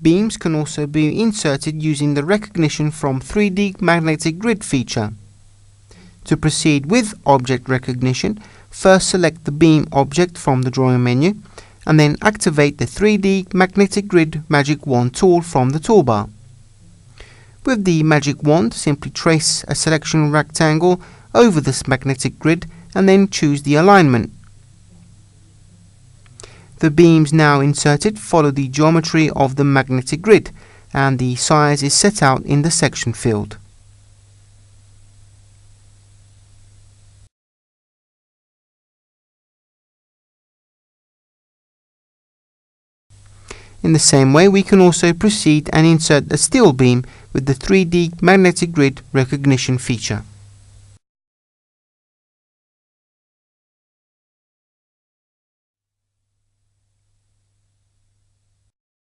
Beams can also be inserted using the recognition from 3D magnetic grid feature. To proceed with object recognition, first select the beam object from the drawing menu and then activate the 3D magnetic grid magic wand tool from the toolbar. With the magic wand, simply trace a selection rectangle over this magnetic grid and then choose the alignment. The beams now inserted follow the geometry of the magnetic grid, and the size is set out in the section field. In the same way, we can also proceed and insert a steel beam with the 3D magnetic grid recognition feature.